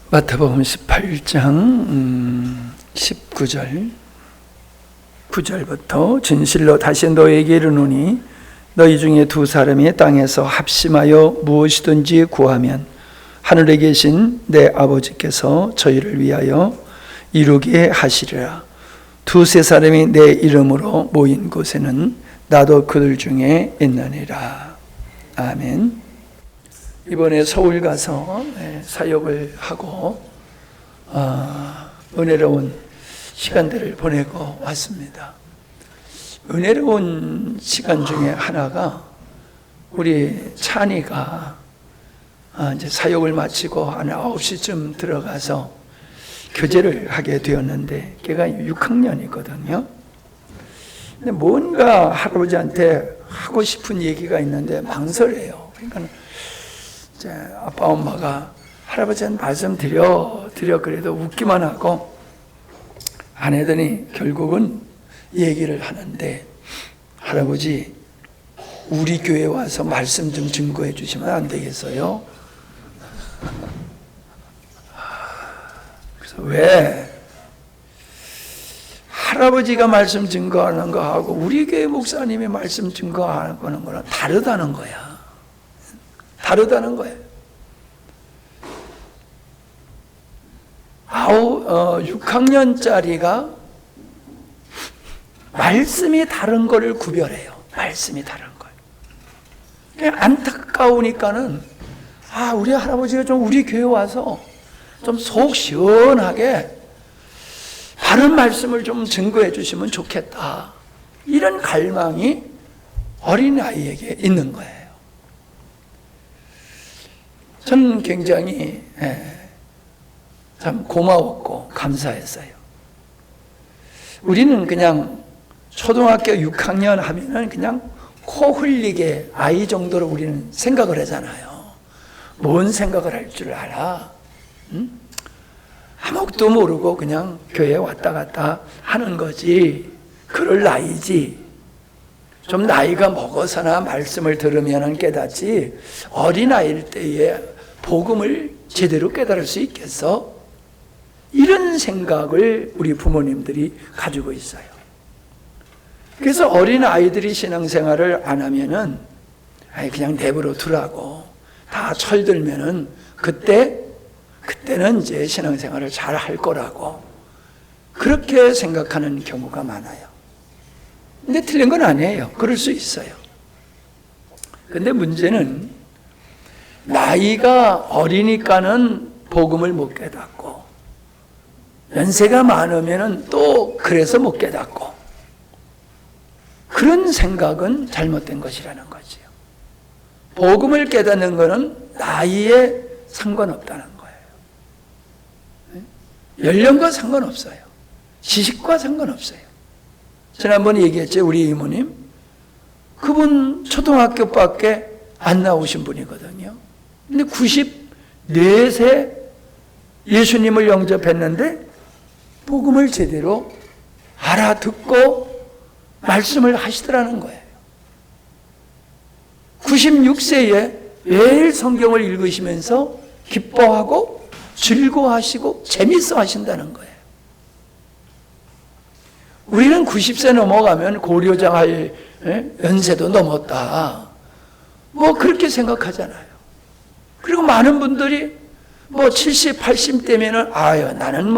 마태복음 18장 19절 9절부터 진실로 다시 너에게 이르노니 너희 중에 두 사람이 땅에서 합심하여 무엇이든지 구하면 하늘에 계신 내 아버지께서 저희를 위하여 이루게 하시리라. 두세 사람이 내 이름으로 모인 곳에는 나도 그들 중에 있나니라. 아멘. 이번에 서울 가서 사역을 하고 은혜로운 시간들을 보내고 왔습니다. 은혜로운 시간 중에 하나가 우리 찬이가 이제 사역을 마치고 한 9시쯤 들어가서 교제를 하게 되었는데 걔가 6학년이거든요. 근데 뭔가 할아버지한테 하고 싶은 얘기가 있는데 망설여요. 그러니까 이제 아빠 엄마가 할아버지한테 말씀드려 그래도 웃기만 하고 안 하더니 결국은 얘기를 하는데, 할아버지 우리 교회 와서 말씀 좀 증거해 주시면 안 되겠어요? 그래서 왜? 할아버지가 말씀 증거하는 거하고 우리 교회 목사님이 말씀 증거하는 거는 다르다는 거야. 다르다는 거예요. 6학년짜리가 말씀이 다른 거를 구별해요. 말씀이 다른 걸. 그냥 안타까우니까는 우리 할아버지가 좀 우리 교회 와서 좀 속 시원하게 바른 말씀을 좀 증거해 주시면 좋겠다. 이런 갈망이 어린아이에게 있는 거예요. 저는 굉장히 참 고마웠고 감사했어요. 우리는 그냥 초등학교 6학년 하면은 그냥 코 흘리게 아이 정도로 우리는 생각을 하잖아요. 뭔 생각을 할 줄 알아? 응? 아무것도 모르고 그냥 교회에 왔다 갔다 하는 거지. 그럴 나이지. 좀 나이가 먹어서나 말씀을 들으면 깨닫지, 어린아이일 때에 복음을 제대로 깨달을 수 있겠어? 이런 생각을 우리 부모님들이 가지고 있어요. 그래서 어린아이들이 신앙생활을 안 하면은 그냥 내버려 두라고, 다 철들면은 그때는 이제 신앙생활을 잘 할 거라고 그렇게 생각하는 경우가 많아요. 근데 틀린 건 아니에요. 그럴 수 있어요. 근데 문제는 나이가 어리니까는 복음을 못 깨닫고, 연세가 많으면은 또 그래서 못 깨닫고, 그런 생각은 잘못된 것이라는 거지요. 복음을 깨닫는 것은 나이에 상관없다는 거예요. 연령과 상관없어요. 지식과 상관없어요. 지난번에 얘기했죠. 우리 이모님. 그분 초등학교밖에 안 나오신 분이거든요. 근데 94세 예수님을 영접했는데 복음을 제대로 알아듣고 말씀을 하시더라는 거예요. 96세에 매일 성경을 읽으시면서 기뻐하고 즐거워하시고 재밌어 하신다는 거예요. 우리는 90세 넘어가면 고려장 할 연세도 넘었다. 그렇게 생각하잖아요. 그리고 많은 분들이 70, 80대면은 나는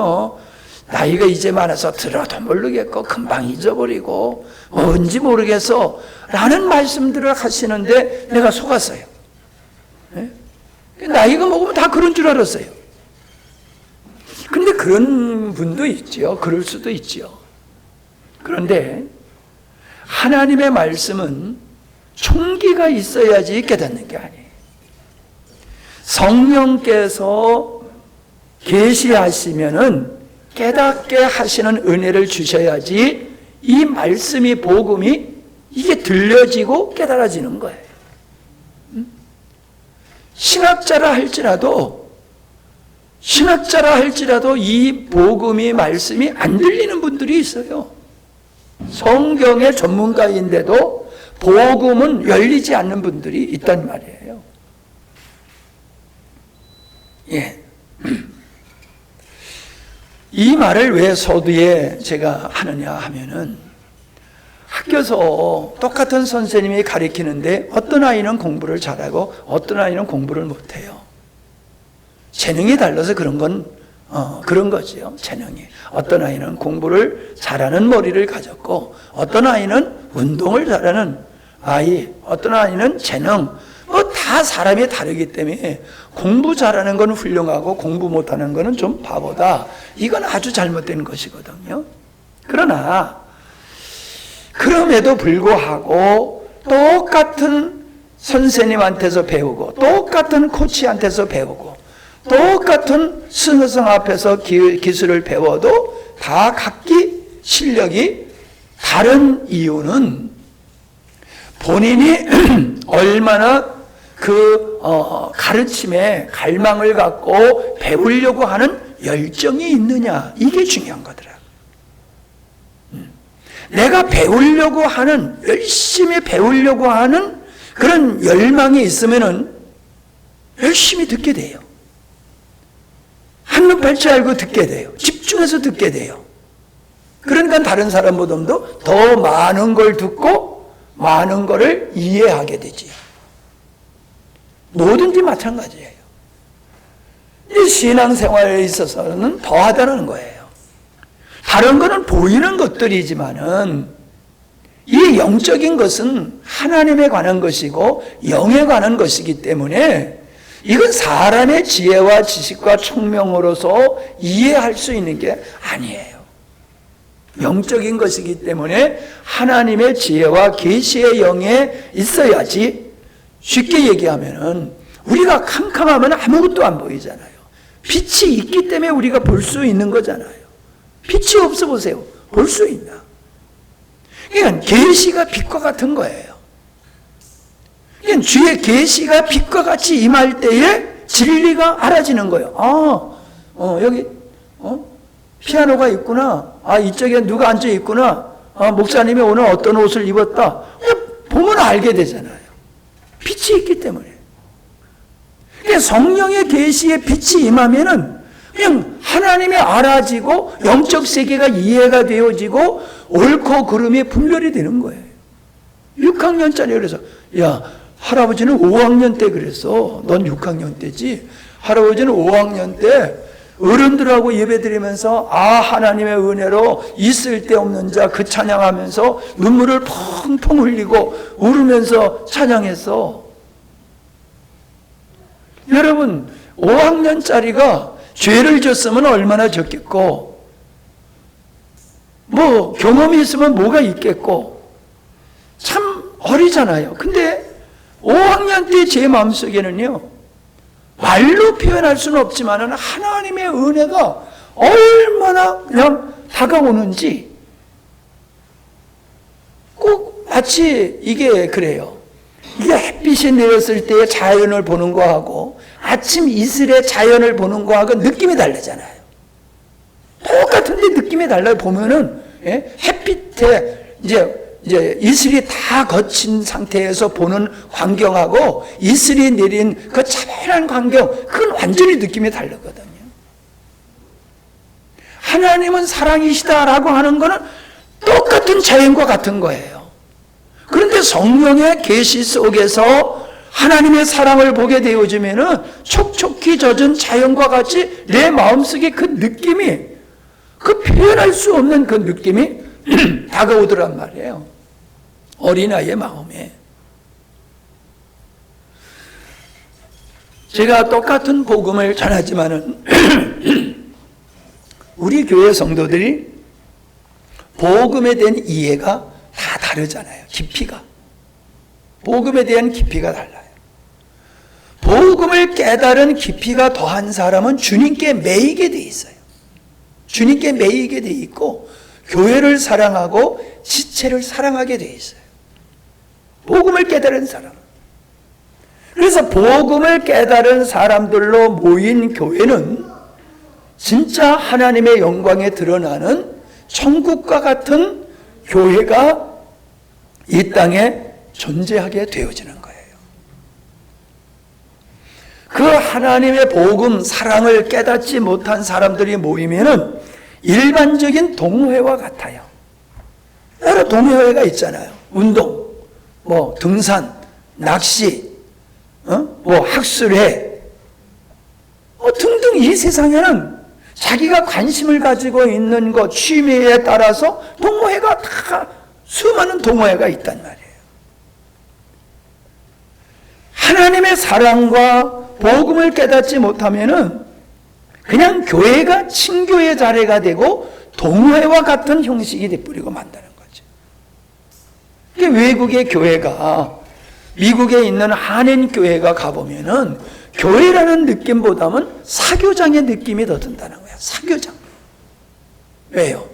나이가 이제 많아서 들어도 모르겠고 금방 잊어버리고 뭔지 모르겠어 라는 말씀들을 하시는데 내가 속았어요. 나이가 먹으면 다 그런 줄 알았어요. 근데 그런 분도 있죠. 그럴 수도 있죠. 그런데 하나님의 말씀은 총기가 있어야지 깨닫는 게 아니에요. 성령께서 계시하시면은 깨닫게 하시는 은혜를 주셔야지 이 말씀이, 복음이 이게 들려지고 깨달아지는 거예요. 신학자라 할지라도 이 복음이, 말씀이 안 들리는 분들이 있어요. 성경의 전문가인데도 복음은 열리지 않는 분들이 있단 말이에요. 예. 이 말을 왜 서두에 제가 하느냐 하면은, 학교에서 똑같은 선생님이 가르치는데 어떤 아이는 공부를 잘하고 어떤 아이는 공부를 못해요. 재능이 달라서 그런 거지요. 재능이. 어떤 아이는 공부를 잘하는 머리를 가졌고 어떤 아이는 운동을 잘하는 아이, 어떤 아이는 재능, 다 사람이 다르기 때문에 공부 잘하는 건 훌륭하고 공부 못하는 거는 좀 바보다. 이건 아주 잘못된 것이거든요. 그러나 그럼에도 불구하고 똑같은 선생님한테서 배우고 똑같은 코치한테서 배우고 똑같은 스승 앞에서 기술을 배워도 다 각기 실력이 다른 이유는 본인이 얼마나 그 가르침에 갈망을 갖고 배우려고 하는 열정이 있느냐, 이게 중요한 거더라. 내가 배우려고 하는, 열심히 배우려고 하는 그런 열망이 있으면은 열심히 듣게 돼요. 한눈 팔지 알고 듣게 돼요. 집중해서 듣게 돼요. 그러니까 다른 사람보다도 더 많은 걸 듣고 많은 거를 이해하게 되지. 뭐든지 마찬가지예요. 이 신앙생활에 있어서는 더하다는 거예요. 다른 거는 보이는 것들이지만은 이 영적인 것은 하나님에 관한 것이고 영에 관한 것이기 때문에 이건 사람의 지혜와 지식과 총명으로서 이해할 수 있는 게 아니에요. 영적인 것이기 때문에 하나님의 지혜와 계시의 영에 있어야지. 쉽게 얘기하면은 우리가 캄캄하면 아무것도 안 보이잖아요. 빛이 있기 때문에 우리가 볼 수 있는 거잖아요. 빛이 없어 보세요. 볼 수 있나? 그러니까 계시가 빛과 같은 거예요. 그러니까 주의 계시가 빛과 같이 임할 때에 진리가 알아지는 거예요. 여기 피아노가 있구나. 이쪽에 누가 앉아 있구나. 목사님이 오늘 어떤 옷을 입었다. 보면 알게 되잖아요. 빛이 있기 때문에. 그러니까 성령의 계시에 빛이 임하면은 그냥 하나님이 알아지고 영적 세계가 이해가 되어지고 옳고 그름이 분별이 되는 거예요. 6학년짜리 그래서 야, 할아버지는 5학년 때 그랬어. 넌 6학년 때지. 할아버지는 5학년 때 어른들하고 예배드리면서 하나님의 은혜로 있을 데 없는 자 그 찬양하면서 눈물을 펑펑 흘리고 울으면서 찬양했어. 여러분 5학년짜리가 죄를 졌으면 얼마나 졌겠고 경험이 있으면 뭐가 있겠고 참 어리잖아요. 근데 5학년 때 제 마음속에는요, 말로 표현할 수는 없지만 하나님의 은혜가 얼마나 그냥 다가오는지 꼭 마치 이게 그래요. 이게 햇빛이 내렸을 때 자연을 보는 거하고 아침 이슬의 자연을 보는 거하고 느낌이 다르잖아요. 똑같은데 느낌이 달라요. 보면은 햇빛에 이제 이슬이 다 거친 상태에서 보는 광경하고 이슬이 내린 그 차분한 광경, 그건 완전히 느낌이 다르거든요. 하나님은 사랑이시다라고 하는 거는 똑같은 자연과 같은 거예요. 그런데 성령의 계시 속에서 하나님의 사랑을 보게 되어지면은 촉촉히 젖은 자연과 같이 내 마음속에 그 느낌이, 그 표현할 수 없는 그 느낌이 다가오더란 말이에요. 어린아이의 마음에. 제가 똑같은 복음을 전하지만은 우리 교회 성도들이 복음에 대한 이해가 다 다르잖아요. 깊이가. 복음에 대한 깊이가 달라요. 복음을 깨달은 깊이가 더한 사람은 주님께 매이게 돼 있어요. 주님께 매이게 돼 있고 교회를 사랑하고 지체를 사랑하게 돼 있어요. 복음을 깨달은 사람. 그래서 복음을 깨달은 사람들로 모인 교회는 진짜 하나님의 영광에 드러나는 천국과 같은 교회가 이 땅에 존재하게 되어지는 거예요. 그 하나님의 복음, 사랑을 깨닫지 못한 사람들이 모이면은 일반적인 동호회와 같아요. 여러 동호회가 있잖아요. 운동, 뭐 등산, 낚시, 뭐 학술회, 등등. 이 세상에는 자기가 관심을 가지고 있는 것, 취미에 따라서 동호회가 다 수많은 동호회가 있단 말이에요. 하나님의 사랑과 복음을 깨닫지 못하면은 그냥 교회가 친교의 자리가 되고 동호회와 같은 형식이 되버리고 만다는 거죠. 외국의 교회가, 미국에 있는 한인 교회가 가보면은 교회라는 느낌보다는 사교장의 느낌이 더 든다는 거예요. 사교장. 왜요?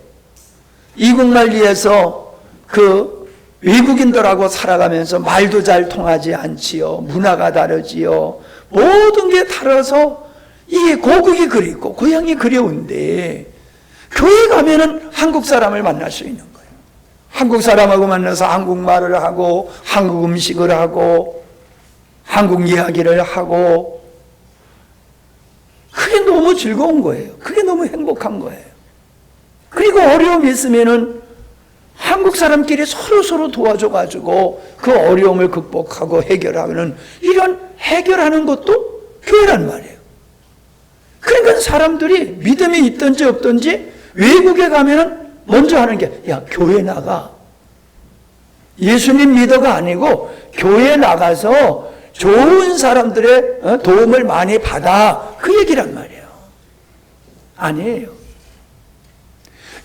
이국만리에서 그 외국인들하고 살아가면서 말도 잘 통하지 않지요. 문화가 다르지요. 모든 게 다르서 이게 고국이 그립고 고향이 그리운데, 교회 가면은 한국 사람을 만날 수 있는 거예요. 한국 사람하고 만나서 한국말을 하고 한국 음식을 하고 한국 이야기를 하고, 그게 너무 즐거운 거예요. 그게 너무 행복한 거예요. 그리고 어려움이 있으면은 한국 사람끼리 서로 도와줘가지고 그 어려움을 극복하고 해결하는, 이런 해결하는 것도 교회란 말이에요. 그러니까 사람들이 믿음이 있든지 없든지 외국에 가면은 먼저 하는 게, 야, 교회 나가. 예수님 믿어가 아니고 교회 나가서 좋은 사람들의 도움을 많이 받아. 그 얘기란 말이에요. 아니에요.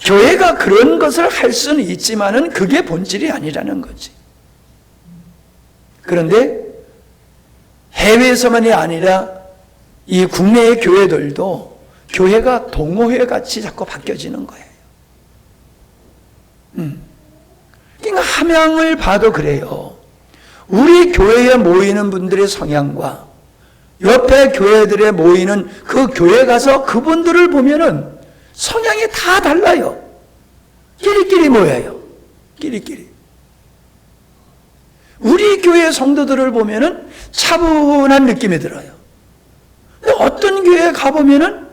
교회가 그런 것을 할 수는 있지만은 그게 본질이 아니라는 거지. 그런데 해외에서만이 아니라 이 국내의 교회들도 교회가 동호회 같이 자꾸 바뀌어지는 거예요. 그러니까 함양을 봐도 그래요. 우리 교회에 모이는 분들의 성향과 옆에 교회들에 모이는 그 교회 가서 그분들을 보면은 성향이 다 달라요. 끼리끼리 모여요. 끼리끼리. 우리 교회 성도들을 보면은 차분한 느낌이 들어요. 근데 어떤 교회에 가보면은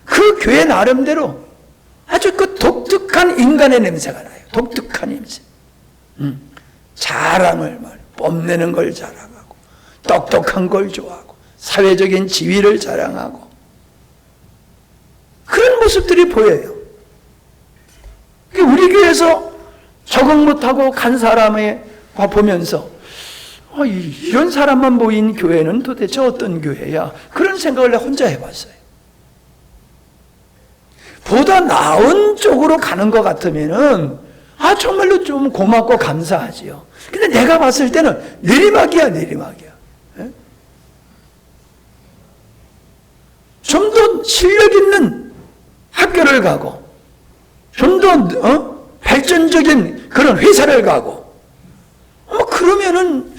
그 교회 나름대로 아주 그 독특한 인간의 냄새가 나요. 독특한 냄새. 자랑을 뽐내는 걸 자랑하고, 똑똑한 걸 좋아하고, 사회적인 지위를 자랑하고, 그런 모습들이 보여요. 우리 교회에서 적응 못하고 간 사람을 보면서 이런 사람만 모인 교회는 도대체 어떤 교회야? 그런 생각을 내가 혼자 해봤어요. 보다 나은 쪽으로 가는 것 같으면은 정말로 좀 고맙고 감사하지요. 근데 내가 봤을 때는 내리막이야. 좀 더 실력 있는 학교를 가고, 좀 더 발전적인 그런 회사를 가고, 그러면은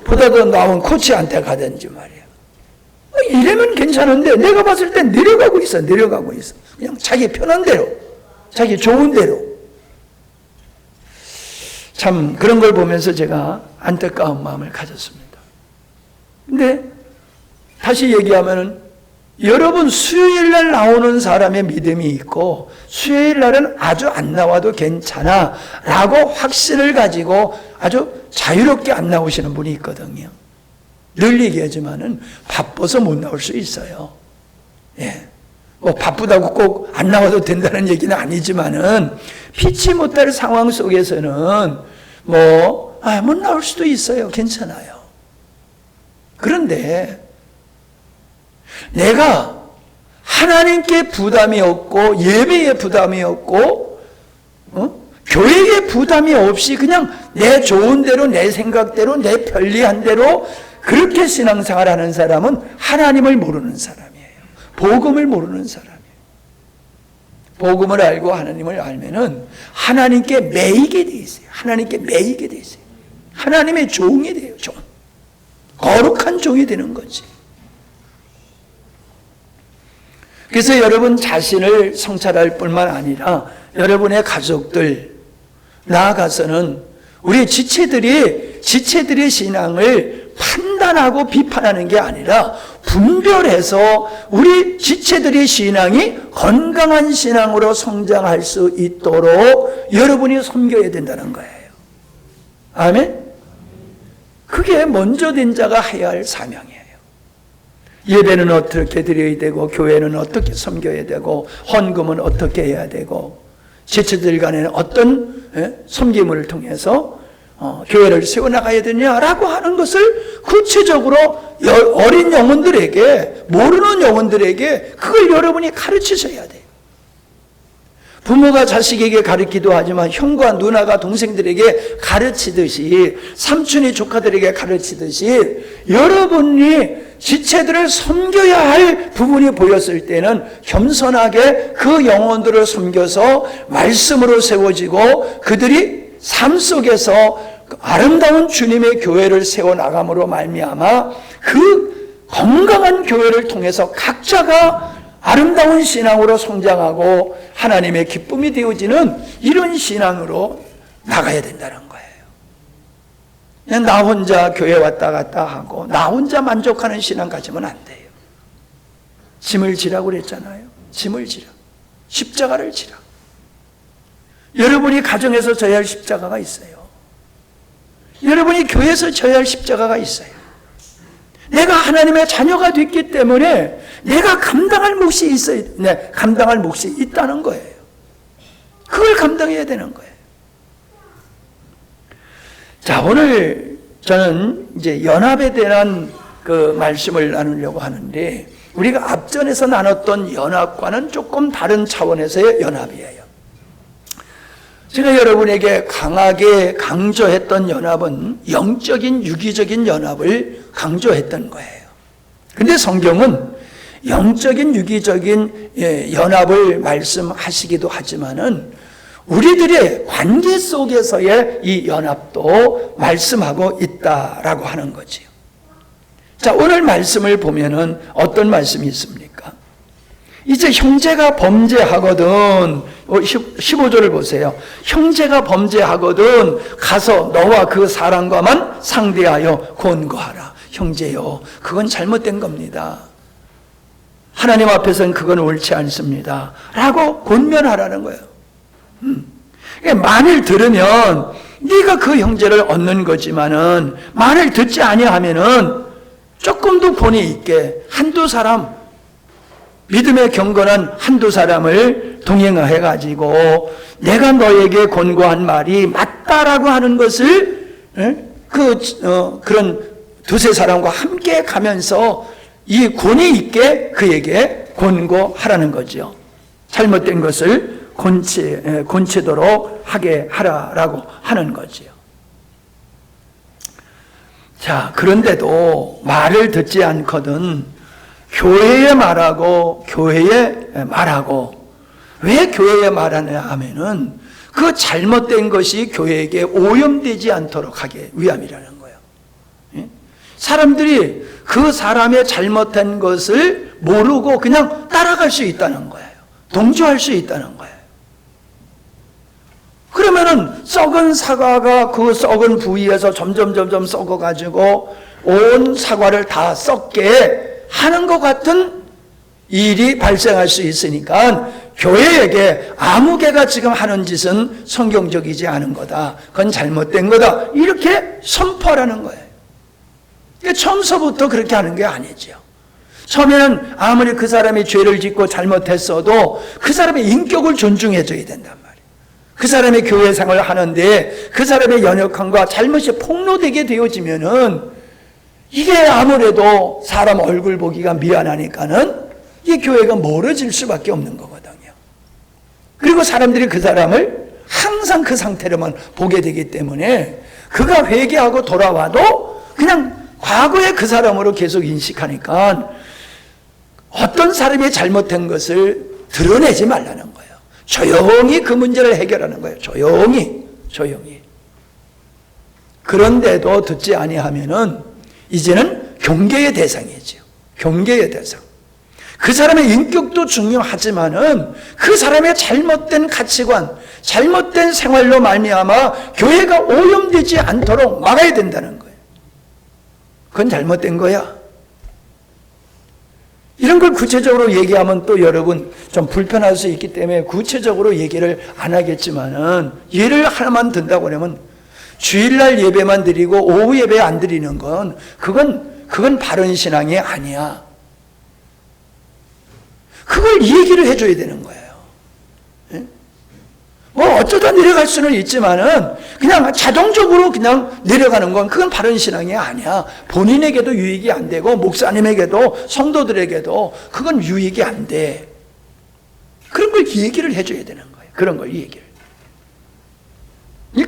보다 더 나은 코치한테 가든지 말이야. 이러면 괜찮은데 내가 봤을 때 내려가고 있어. 그냥 자기 편한 대로, 자기 좋은 대로. 참 그런 걸 보면서 제가 안타까운 마음을 가졌습니다. 근데 다시 얘기하면은, 여러분 수요일 날 나오는 사람의 믿음이 있고 수요일 날은 아주 안 나와도 괜찮아 라고 확신을 가지고 아주 자유롭게 안 나오시는 분이 있거든요. 늘 얘기하지만은 바빠서 못 나올 수 있어요. 예. 바쁘다고 꼭 안 나와도 된다는 얘기는 아니지만은 피치 못할 상황 속에서는 못 나올 수도 있어요. 괜찮아요. 그런데 내가 하나님께 부담이 없고 예배에 부담이 없고 교회에 부담이 없이 그냥 내 좋은 대로, 내 생각대로, 내 편리한 대로 그렇게 신앙생활하는 사람은 하나님을 모르는 사람이에요. 복음을 모르는 사람이에요. 복음을 알고 하나님을 알면은 하나님께 매이게 돼 있어요. 하나님께 매이게 돼 있어요. 하나님의 종이 돼요. 종. 거룩한 종이 되는 거지. 그래서 여러분 자신을 성찰할 뿐만 아니라 여러분의 가족들, 나아가서는 우리 지체들의 신앙을 판단하고 비판하는 게 아니라 분별해서 우리 지체들의 신앙이 건강한 신앙으로 성장할 수 있도록 여러분이 섬겨야 된다는 거예요. 아멘? 그게 먼저 된 자가 해야 할 사명이에요. 예배는 어떻게 드려야 되고, 교회는 어떻게 섬겨야 되고, 헌금은 어떻게 해야 되고, 지체들 간에는 어떤 섬김을 통해서 교회를 세워나가야 되냐라고 하는 것을 구체적으로 어린 영혼들에게, 모르는 영혼들에게 그걸 여러분이 가르치셔야 돼요. 부모가 자식에게 가르치기도 하지만 형과 누나가 동생들에게 가르치듯이, 삼촌이 조카들에게 가르치듯이 여러분이 지체들을 섬겨야 할 부분이 보였을 때는 겸손하게 그 영혼들을 섬겨서 말씀으로 세워지고 그들이 삶 속에서 아름다운 주님의 교회를 세워나감으로 말미암아 그 건강한 교회를 통해서 각자가 아름다운 신앙으로 성장하고 하나님의 기쁨이 되어지는 이런 신앙으로 나가야 된다는 거예요. 그냥 나 혼자 교회 왔다 갔다 하고 나 혼자 만족하는 신앙 가지면 안 돼요. 짐을 지라고 그랬잖아요. 짐을 지라. 십자가를 지라. 여러분이 가정에서 져야 할 십자가가 있어요. 여러분이 교회에서 져야 할 십자가가 있어요. 내가 하나님의 자녀가 됐기 때문에 내가 감당할 몫이 있어요. 네, 감당할 몫이 있다는 거예요. 그걸 감당해야 되는 거예요. 자, 오늘 저는 이제 연합에 대한 그 말씀을 나누려고 하는데, 우리가 앞전에서 나눴던 연합과는 조금 다른 차원에서의 연합이에요. 제가 여러분에게 강하게 강조했던 연합은 영적인 유기적인 연합을 강조했던 거예요. 근데 성경은 영적인 유기적인 연합을 말씀하시기도 하지만은 우리들의 관계 속에서의 이 연합도 말씀하고 있다라고 하는 거지요. 자, 오늘 말씀을 보면은 어떤 말씀이 있습니까? 이제 형제가 범죄하거든, 15절을 보세요. 형제가 범죄하거든 가서 너와 그 사람과만 상대하여 권고하라. 형제요, 그건 잘못된 겁니다. 하나님 앞에서는 그건 옳지 않습니다 라고 권면하라는 거예요. 말을 들으면 네가 그 형제를 얻는 거지만은 말을 듣지 아니하면은 조금도 권위 있게 한두 사람, 믿음의 경건한 한두 사람을 동행해 가지고 내가 너에게 권고한 말이 맞다라고 하는 것을 그런 두세 사람과 함께 가면서 이 권위 있게 그에게 권고하라는 거죠. 잘못된 것을 곤치도록 하게 하라라고 하는 거지요. 자, 그런데도 말을 듣지 않거든 교회에 말하고 교회에 말하고, 왜 교회에 말하냐 하면은 그 잘못된 것이 교회에게 오염되지 않도록 하기 위함이라는 거예요. 사람들이 그 사람의 잘못한 것을 모르고 그냥 따라갈 수 있다는 거예요. 동조할 수 있다는 거예요. 그러면은 썩은 사과가 그 썩은 부위에서 점점 썩어가지고 온 사과를 다 썩게 하는 것 같은 일이 발생할 수 있으니까 교회에게 아무개가 지금 하는 짓은 성경적이지 않은 거다, 그건 잘못된 거다, 이렇게 선포하라는 거예요. 그러니까 처음서부터 그렇게 하는 게 아니죠. 처음에는 아무리 그 사람이 죄를 짓고 잘못했어도 그 사람의 인격을 존중해줘야 된단 말이에요. 그 사람의 교회 생활을 하는데 그 사람의 연약함과 잘못이 폭로되게 되어지면은 이게 아무래도 사람 얼굴 보기가 미안하니까는 이 교회가 멀어질 수밖에 없는 거거든요. 그리고 사람들이 그 사람을 항상 그 상태로만 보게 되기 때문에 그가 회개하고 돌아와도 그냥 과거의 그 사람으로 계속 인식하니까 어떤 사람이 잘못된 것을 드러내지 말라는 거예요. 조용히 그 문제를 해결하는 거예요. 조용히. 그런데도 듣지 아니하면은 이제는 경계의 대상이죠. 경계의 대상. 그 사람의 인격도 중요하지만은 그 사람의 잘못된 가치관, 잘못된 생활로 말미암아 교회가 오염되지 않도록 막아야 된다는 거예요. 그건 잘못된 거야. 이런 걸 구체적으로 얘기하면 또 여러분 좀 불편할 수 있기 때문에 구체적으로 얘기를 안 하겠지만은, 예를 하나만 든다고 하면 주일날 예배만 드리고 오후 예배 안 드리는 건 그건 바른 신앙이 아니야. 그걸 얘기를 해줘야 되는 거예요. 뭐 어쩌다 내려갈 수는 있지만은 그냥 자동적으로 그냥 내려가는 건 그건 바른 신앙이 아니야. 본인에게도 유익이 안 되고 목사님에게도 성도들에게도 그건 유익이 안 돼. 그런 걸 얘기를 해줘야 되는 거예요. 그런 걸 얘기를.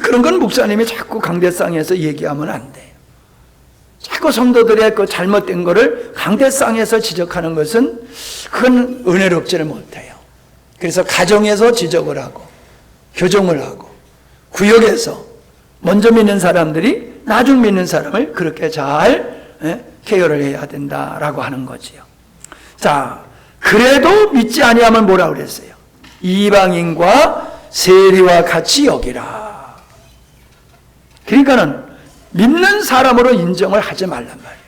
그런 건 목사님이 자꾸 강대상에서 얘기하면 안 돼요. 자꾸 성도들의 그 잘못된 거를 강대상에서 지적하는 것은 그건 은혜롭지를 못해요. 그래서 가정에서 지적을 하고 교정을 하고 구역에서 먼저 믿는 사람들이 나중 믿는 사람을 그렇게 잘 케어를 해야 된다라고 하는 거지요. 자, 그래도 믿지 아니하면 뭐라 그랬어요? 이방인과 세리와 같이 여기라. 그러니까는 믿는 사람으로 인정을 하지 말란 말이에요.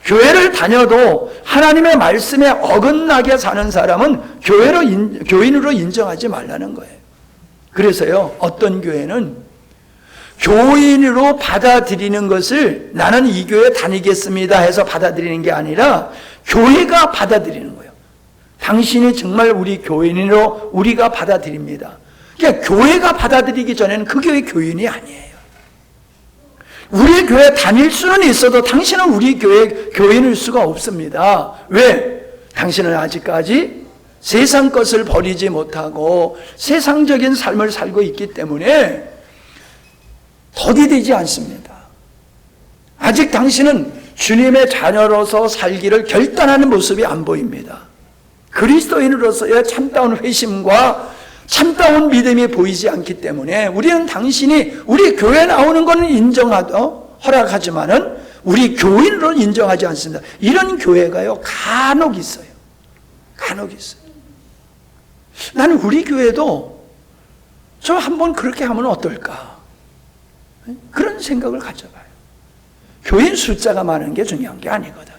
교회를 다녀도 하나님의 말씀에 어긋나게 사는 사람은 교인으로 인정하지 말라는 거예요. 그래서요, 어떤 교회는 교인으로 받아들이는 것을 나는 이 교회 다니겠습니다 해서 받아들이는 게 아니라 교회가 받아들이는 거예요. 당신이 정말 우리 교인으로 우리가 받아들입니다. 그러니까 교회가 받아들이기 전에는 그 교회 교인이 아니에요. 우리 교회 다닐 수는 있어도 당신은 우리 교회 교인일 수가 없습니다. 왜? 당신은 아직까지 세상 것을 버리지 못하고 세상적인 삶을 살고 있기 때문에 더디되지 않습니다. 아직 당신은 주님의 자녀로서 살기를 결단하는 모습이 안 보입니다. 그리스도인으로서의 참다운 회심과 참다운 믿음이 보이지 않기 때문에 우리는 당신이 우리 교회에 나오는 것은 인정하고 허락하지만은 우리 교인으로 인정하지 않습니다. 이런 교회가요, 간혹 있어요. 간혹 있어요. 나는 우리 교회도 저 한번 그렇게 하면 어떨까? 그런 생각을 가져봐요. 교인 숫자가 많은 게 중요한 게 아니거든요.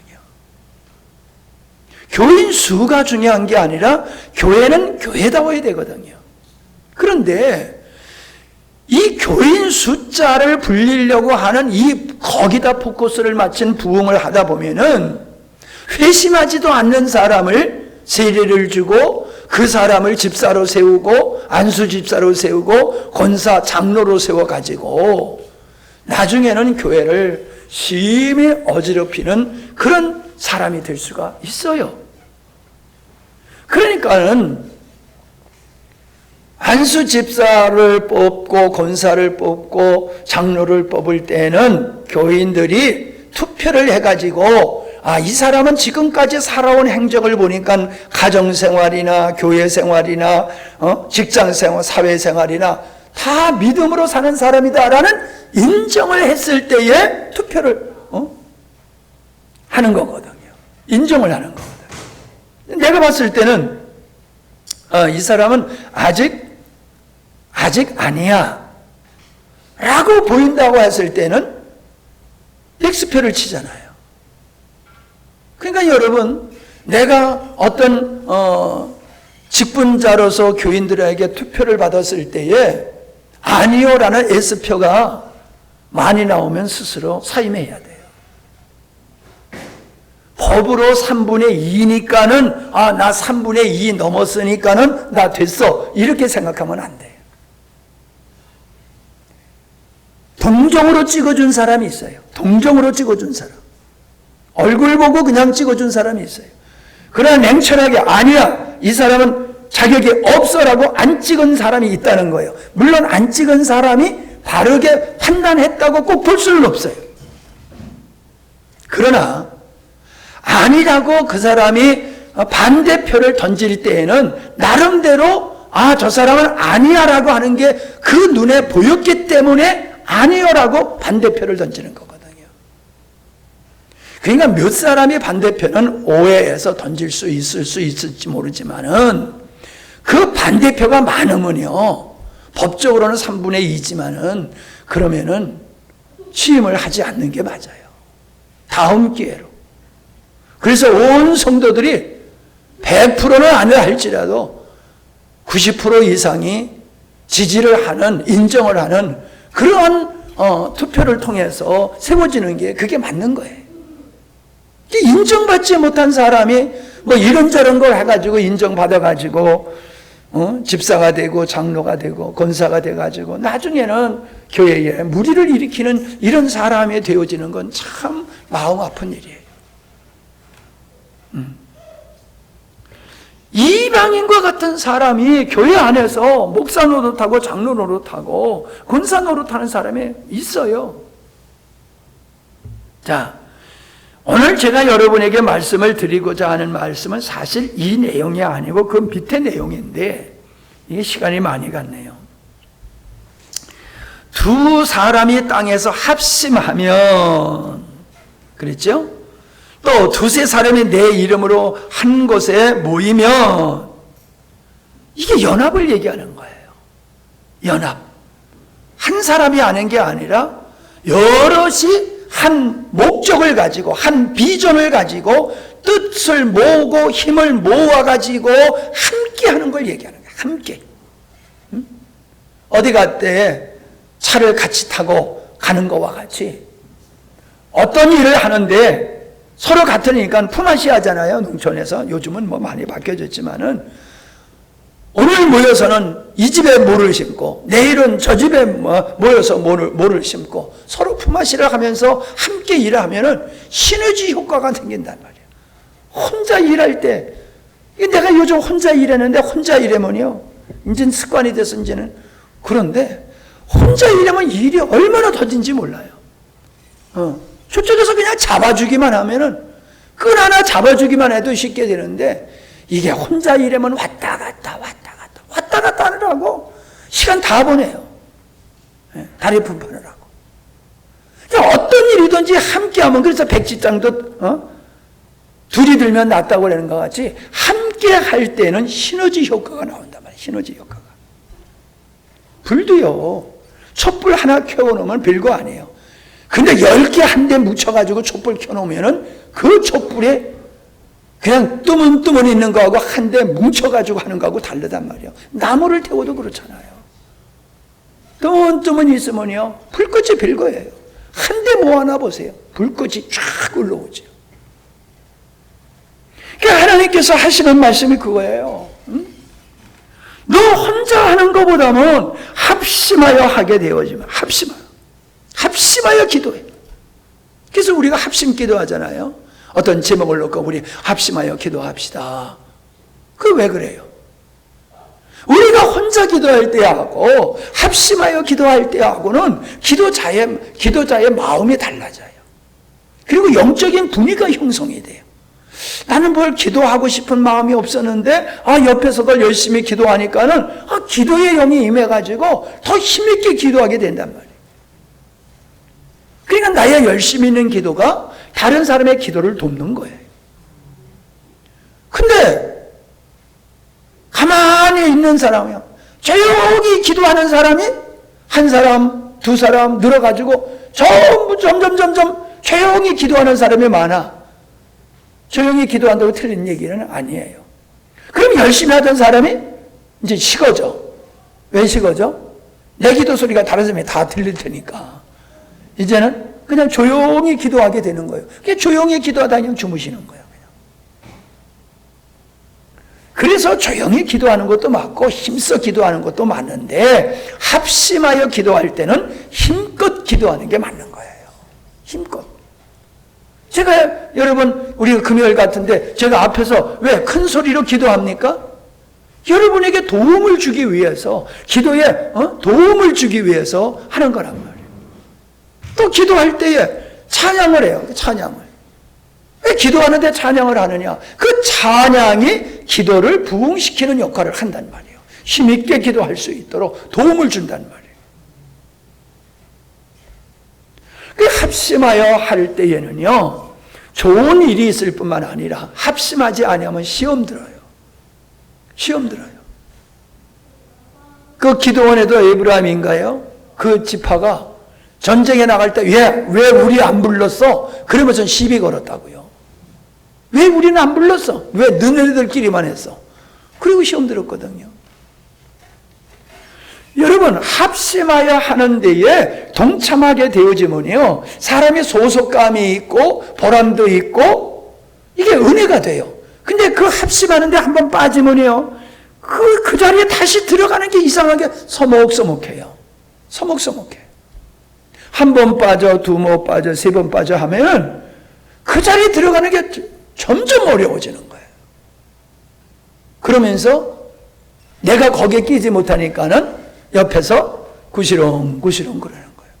교인 수가 중요한 게 아니라 교회는 교회다워야 되거든요. 그런데 이 교인 숫자를 불리려고 하는 거기다 포커스를 맞춘 부흥을 하다 보면은 회심하지도 않는 사람을 세례를 주고 그 사람을 집사로 세우고 안수 집사로 세우고 권사 장로로 세워가지고 나중에는 교회를 심히 어지럽히는 그런 사람이 될 수가 있어요. 그러니까는 안수 집사를 뽑고 권사를 뽑고 장로를 뽑을 때는 교인들이 투표를 해가지고 이 사람은 지금까지 살아온 행적을 보니까 가정생활이나 교회생활이나 직장생활, 사회생활이나 다 믿음으로 사는 사람이다라는 인정을 했을 때에 투표를 하는 거거든요. 인정을 하는 거거든요. 내가 봤을 때는 이 사람은 아직 아니야 라고 보인다고 했을 때는 X표를 치잖아요. 그러니까 여러분, 내가 어떤 직분자로서 교인들에게 투표를 받았을 때에 아니요라는 S표가 많이 나오면 스스로 사임해야 돼요. 법으로 3분의 2니까는 나 3분의 2 넘었으니까는 나 됐어, 이렇게 생각하면 안 돼요. 동정으로 찍어준 사람이 있어요. 동정으로 찍어준 사람. 얼굴 보고 그냥 찍어준 사람이 있어요. 그러나 냉철하게 아니야, 이 사람은 자격이 없어라고 안 찍은 사람이 있다는 거예요. 물론 안 찍은 사람이 바르게 판단했다고 꼭 볼 수는 없어요. 그러나 아니라고 그 사람이 반대표를 던질 때에는 나름대로 저 사람은 아니야 라고 하는 게 그 눈에 보였기 때문에 아니요라고 반대표를 던지는 거거든요. 그러니까 몇 사람이 반대표는 오해해서 던질 수 있을지 모르지만은 그 반대표가 많으면요, 법적으로는 3분의 2지만은 그러면은 취임을 하지 않는 게 맞아요. 다음 기회로. 그래서 온 성도들이 100%는 아니라 할지라도 90% 이상이 지지를 하는, 인정을 하는 그러한 투표를 통해서 세워지는 게 그게 맞는 거예요. 인정받지 못한 사람이 뭐 이런저런 걸 해가지고 인정받아가지고 집사가 되고 장로가 되고 권사가 돼가지고 나중에는 교회에 무리를 일으키는 이런 사람이 되어지는 건 참 마음 아픈 일이에요. 이방인과 같은 사람이 교회 안에서 목사 노릇하고 장로 노릇하고 권사 노릇하는 사람이 있어요. 자, 오늘 제가 여러분에게 말씀을 드리고자 하는 말씀은 사실 이 내용이 아니고 그 밑에 내용인데 이게 시간이 많이 갔네요. 두 사람이 땅에서 합심하면, 그랬죠? 또 두세 사람이 내 이름으로 한 곳에 모이면, 이게 연합을 얘기하는 거예요. 연합. 한 사람이 하는 게 아니라 여럿이 한 목적을 가지고, 한 비전을 가지고, 뜻을 모으고 힘을 모아가지고 함께 하는 걸 얘기하는 거예요. 함께. 어디 갈 때 차를 같이 타고 가는 거와 같이 어떤 일을 하는데 서로 같으니까 품앗이 하잖아요. 농촌에서. 요즘은 뭐 많이 바뀌어졌지만은 오늘 모여서는 이 집에 모를 심고 내일은 저 집에 모여서 모를 심고 서로 품앗이를 하면서 함께 일을 하면은 시너지 효과가 생긴단 말이에요. 혼자 일할 때, 내가 요즘 혼자 일했는데 혼자 일하면요, 이제는 습관이 돼서 이제는 그런데 혼자 일하면 일이 얼마나 더딘지 몰라요. 저쪽에서 그냥 잡아주기만 하면은 끈 하나 잡아주기만 해도 쉽게 되는데 이게 혼자 일하면 왔다 갔다 하느라고 시간 다 보내요. 다리 품판을 하고. 어떤 일이든지 함께하면, 그래서 백지장도 둘이 들면 낫다고 그러는 것 같이 함께 할 때는 시너지 효과가 나온단 말이에요. 시너지 효과가. 불도요, 촛불 하나 켜놓으면 별거 아니에요. 근데 10개 한 대 묻혀가지고 촛불 켜놓으면은 그 촛불에 그냥 뜨문뜨문 있는 거하고 한 대 뭉쳐가지고 하는 거하고 다르단 말이에요. 나무를 태워도 그렇잖아요. 뜨문뜨문 있으면요, 불꽃이 별거예요. 한 대 모아놔 보세요. 불꽃이 쫙 올라오죠. 그러니까 하나님께서 하시는 말씀이 그거예요. 너 혼자 하는 것보다는 합심하여 하게 되어지면, 합심하여 기도해. 그래서 우리가 합심 기도하잖아요. 어떤 제목을 놓고 우리 합심하여 기도합시다. 그게 왜 그래요? 우리가 혼자 기도할 때하고 합심하여 기도할 때하고는 기도자의 마음이 달라져요. 그리고 영적인 분위기가 형성이 돼요. 나는 뭘 기도하고 싶은 마음이 없었는데 옆에서 걸 열심히 기도하니까는 기도의 영이 임해가지고 더 힘있게 기도하게 된단 말이에요. 그러니까 나의 열심히 있는 기도가 다른 사람의 기도를 돕는 거예요. 근데 가만히 있는 사람이요, 조용히 기도하는 사람이 한 사람, 두 사람 늘어가지고 전부 점점 조용히 기도하는 사람이 많아. 조용히 기도한다고 틀린 얘기는 아니에요. 그럼 열심히 하던 사람이 이제 식어져. 왜 식어져? 내 기도 소리가 다른 사람이 다 들릴 테니까 이제는 그냥 조용히 기도하게 되는 거예요. 그냥 조용히 기도하다 그냥 주무시는 거예요. 그래서 조용히 기도하는 것도 맞고 힘써 기도하는 것도 맞는데 합심하여 기도할 때는 힘껏 기도하는 게 맞는 거예요. 힘껏. 제가 여러분, 우리가 금요일 같은데 제가 앞에서 왜 큰 소리로 기도합니까? 여러분에게 도움을 주기 위해서, 기도에 도움을 주기 위해서 하는 거란 말이에요. 또 기도할 때에 찬양을 해요. 찬양을. 왜 기도하는데 찬양을 하느냐? 그 찬양이 기도를 부흥시키는 역할을 한단 말이에요. 힘있게 기도할 수 있도록 도움을 준단 말이에요. 그 합심하여 할 때에는요, 좋은 일이 있을 뿐만 아니라 합심하지 아니하면 시험 들어요. 시험 들어요. 그 기도원에도 에브라임인가요? 그 지파가 전쟁에 나갈 때 왜 우리 안 불렀어? 그러면서 시비 걸었다고요. 왜 우리는 안 불렀어? 왜 너네들끼리만 했어? 그리고 시험 들었거든요. 여러분, 합심하여 하는 데에 동참하게 되어지면요, 사람이 소속감이 있고 보람도 있고 이게 은혜가 돼요. 근데 그 합심하는데 한번 빠지면요, 그 자리에 다시 들어가는 게 이상하게 서먹서먹해요. 서먹서먹해. 한 번 빠져, 두 번 빠져, 세 번 빠져 하면 그 자리에 들어가는 게 점점 어려워지는 거예요. 그러면서 내가 거기에 끼지 못하니까는 옆에서 구시렁구시렁 그러는 거예요.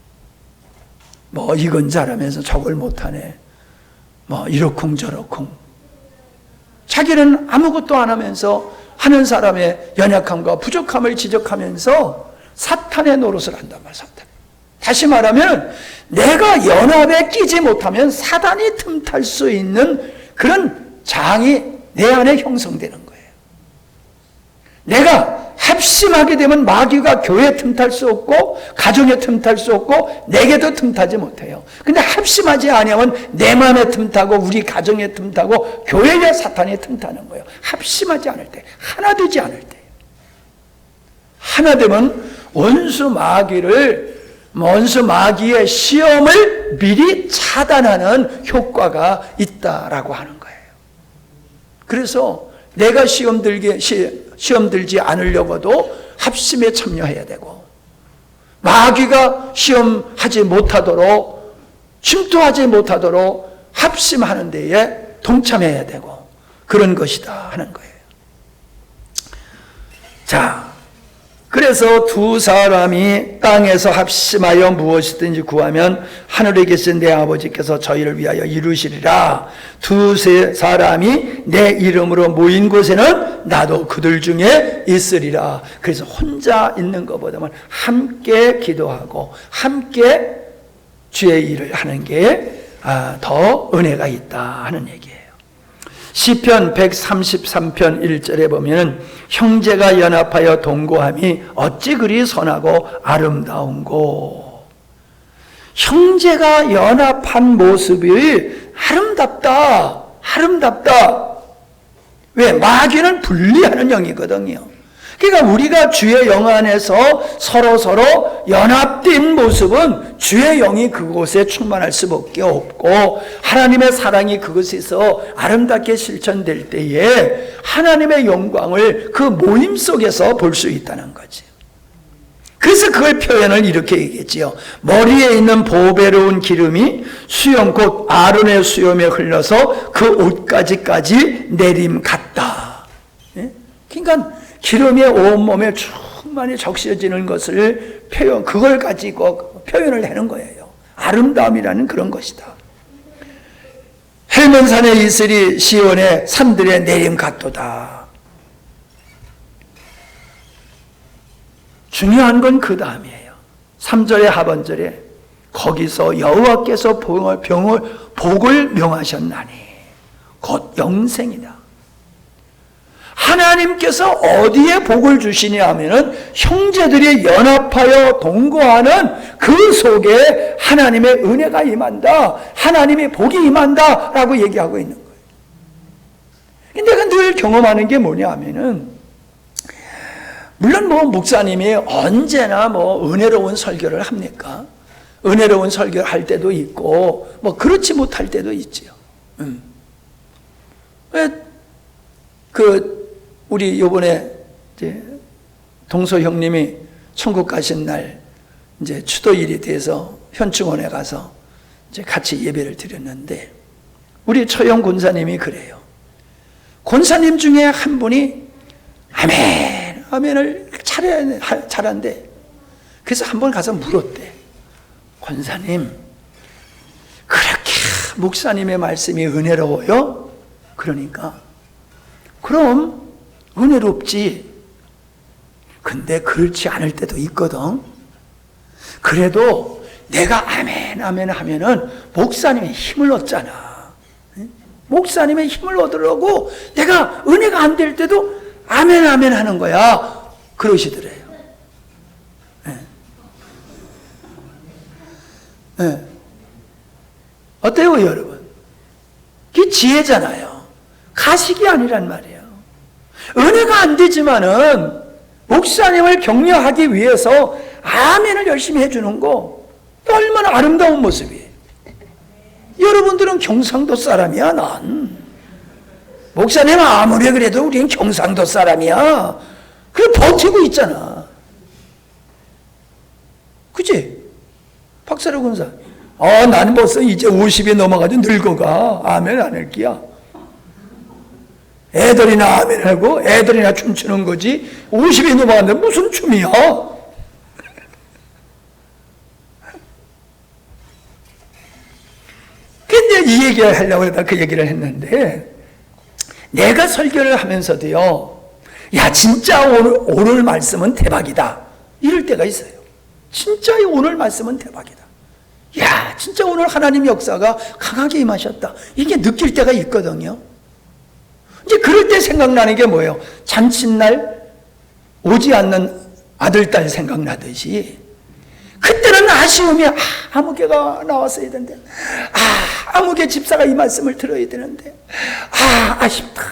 뭐 이건 잘하면서 저걸 못하네. 뭐 이러쿵저러쿵. 자기는 아무것도 안 하면서 하는 사람의 연약함과 부족함을 지적하면서 사탄의 노릇을 한단 말이에요. 사탄. 다시 말하면 내가 연합에 끼지 못하면 사단이 틈탈 수 있는 그런 장이 내 안에 형성되는 거예요. 내가 합심하게 되면 마귀가 교회에 틈탈 수 없고 가정에 틈탈 수 없고 내게도 틈타지 못해요. 근데 합심하지 아니하면 내 마음에 틈타고 우리 가정에 틈타고 교회에 사탄이 틈타는 거예요. 합심하지 않을 때, 하나 되지 않을 때. 하나 되면 원수 마귀의 시험을 미리 차단하는 효과가 있다라고 하는 거예요. 그래서 내가 시험 들지 않으려고도 합심에 참여해야 되고, 마귀가 시험하지 못하도록, 침투하지 못하도록 합심하는 데에 동참해야 되고, 그런 것이다 하는 거예요. 자, 그래서 두 사람이 땅에서 합심하여 무엇이든지 구하면 하늘에 계신 내 아버지께서 저희를 위하여 이루시리라. 두세 사람이 내 이름으로 모인 곳에는 나도 그들 중에 있으리라. 그래서 혼자 있는 것보다는 함께 기도하고 함께 주의 일을 하는 게 더 은혜가 있다 하는 얘기예요. 시편 133편 1절에 보면 형제가 연합하여 동거함이 어찌 그리 선하고 아름다운고. 형제가 연합한 모습이 아름답다. 왜? 마귀는 분리하는 영이거든요. 그러니까 우리가 주의 영 안에서 서로 연합된 모습은 주의 영이 그곳에 충만할 수밖에 없고, 하나님의 사랑이 그곳에서 아름답게 실천될 때에 하나님의 영광을 그 모임 속에서 볼 수 있다는 거지. 그래서 그걸 표현을 이렇게 얘기했지요. 머리에 있는 보배로운 기름이 수염 곧 아론의 수염에 흘러서 그 옷가지까지 내림 같다. 그러니까 기름이 온몸에 충만히 적셔지는 것을 그걸 가지고 표현을 하는 거예요. 아름다움이라는 그런 것이다. 헬몬산에 이슬이 시온의 산들의 내림 같도다. 중요한 건 그 다음이에요. 3절의 하반절에 거기서 여호와께서 복을 명하셨나니 곧 영생이다. 하나님께서 어디에 복을 주시냐 하면은 형제들이 연합하여 동거하는 그 속에 하나님의 은혜가 임한다. 하나님의 복이 임한다. 라고 얘기하고 있는 거예요. 내가 늘 경험하는 게 뭐냐 하면은, 물론 목사님이 언제나 은혜로운 설교를 합니까? 은혜로운 설교를 할 때도 있고, 그렇지 못할 때도 있지요. 우리 요번에 동서 형님이 천국 가신 날 추도일이 돼서 현충원에 가서 같이 예배를 드렸는데, 우리 처형 권사님이 그래요. 권사님 중에 한 분이 아멘, 아멘을 잘한대. 그래서 한 번 가서 물었대. 권사님, 그렇게 목사님의 말씀이 은혜로워요? 그러니까 그럼 은혜롭지. 근데 그렇지 않을 때도 있거든. 그래도 내가 아멘 아멘 하면은 목사님의 힘을 얻잖아. 목사님의 힘을 얻으려고 내가 은혜가 안 될 때도 아멘 아멘 하는 거야. 그러시더래요. 어때요, 여러분? 그게 지혜잖아요. 가식이 아니란 말이에요. 은혜가 안 되지만은 목사님을 격려하기 위해서 아멘을 열심히 해주는 거 얼마나 아름다운 모습이에요. 여러분들은 경상도 사람이야. 난 목사님 아무리 그래도 우리는 경상도 사람이야. 그래 버티고 있잖아. 그치? 박사로 군사. 나는 벌써 이제 50이 넘어가지고 늙어가. 아멘 안 할게야. 애들이나 아멘 하고 애들이나 춤추는 거지. 50이 넘어갔는데 무슨 춤이야? 근데 이 얘기를 하려고 하다 그 얘기를 했는데, 내가 설교를 하면서도요, 야 진짜 오늘 말씀은 대박이다 이럴 때가 있어요. 진짜 오늘 말씀은 대박이다. 야 진짜 오늘 하나님 역사가 강하게 임하셨다, 이게 느낄 때가 있거든요. 이제 그럴 때 생각나는 게 뭐예요? 잔칫날 오지 않는 아들 딸 생각나듯이, 그때는 아쉬움이 아무개가 나왔어야 되는데, 아무개 집사가 이 말씀을 들어야 되는데, 아쉽다.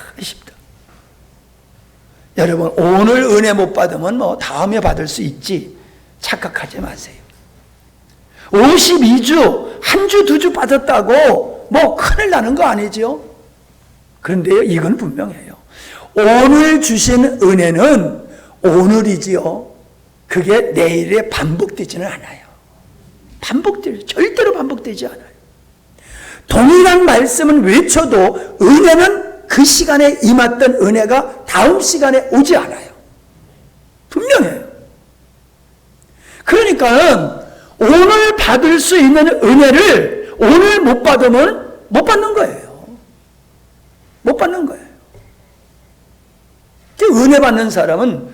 여러분 오늘 은혜 못 받으면 뭐 다음에 받을 수 있지 착각하지 마세요. 52주 한 주 두 주 받았다고 뭐 큰일 나는 거 아니죠? 그런데요, 이건 분명해요. 오늘 주신 은혜는 오늘이지요, 그게 내일에 반복되지는 않아요. 절대로 반복되지 않아요. 동일한 말씀은 외쳐도 은혜는 그 시간에 임했던 은혜가 다음 시간에 오지 않아요. 분명해요. 그러니까 오늘 받을 수 있는 은혜를 오늘 못 받으면 못 받는 거예요. 못 받는 거예요. 은혜 받는 사람은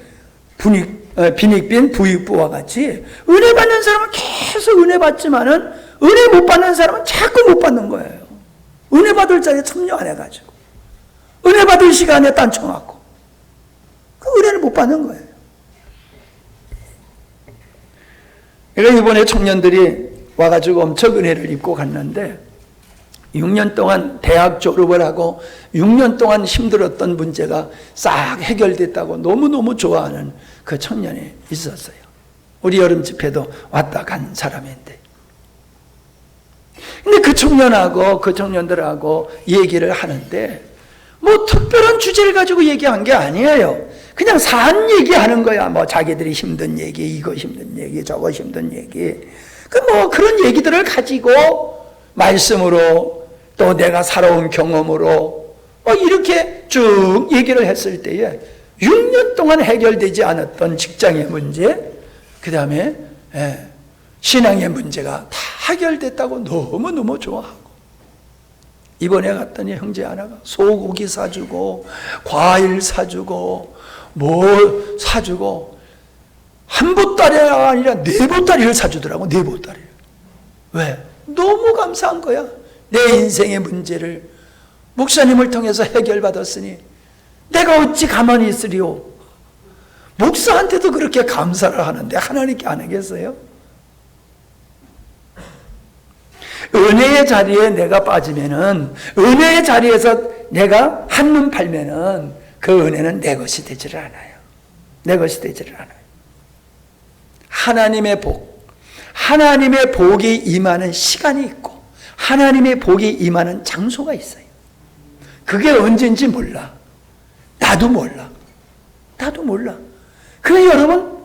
빈익빈 부익부와 같이, 은혜 받는 사람은 계속 은혜 받지만은 은혜 못 받는 사람은 자꾸 못 받는 거예요. 은혜 받을 자리에 참여 안 해가지고, 은혜 받을 시간에 딴청하고, 그 은혜를 못 받는 거예요. 그러니까 이번에 청년들이 와가지고 엄청 은혜를 입고 갔는데, 6년 동안 대학 졸업을 하고 6년 동안 힘들었던 문제가 싹 해결됐다고 너무너무 좋아하는 그 청년이 있었어요. 우리 여름 집회도 왔다 간 사람인데, 근데 그 청년하고 그 청년들하고 얘기를 하는데 뭐 특별한 주제를 가지고 얘기한 게 아니에요. 그냥 산 얘기하는 거야. 뭐 자기들이 힘든 얘기, 이거 힘든 얘기, 저거 힘든 얘기, 그 뭐 그런 얘기들을 가지고 말씀으로 또 내가 살아온 경험으로 이렇게 쭉 얘기를 했을 때에 6년 동안 해결되지 않았던 직장의 문제, 그 다음에 신앙의 문제가 다 해결됐다고 너무너무 좋아하고, 이번에 갔더니 형제 하나가 소고기 사주고 과일 사주고 뭐 사주고 한 보따리가 아니라 4보따리를 사주더라고. 4보따리를. 왜? 너무 감사한 거야. 내 인생의 문제를 목사님을 통해서 해결받았으니 내가 어찌 가만히 있으리요. 목사한테도 그렇게 감사를 하는데 하나님께 안 하겠어요? 은혜의 자리에 내가 빠지면은, 은혜의 자리에서 내가 한눈 팔면은 그 은혜는 내 것이 되지를 않아요. 내 것이 되지를 않아요. 하나님의 복, 하나님의 복이 임하는 시간이 있고 하나님의 복이 임하는 장소가 있어요. 그게 언제인지 몰라. 나도 몰라. 그래 여러분,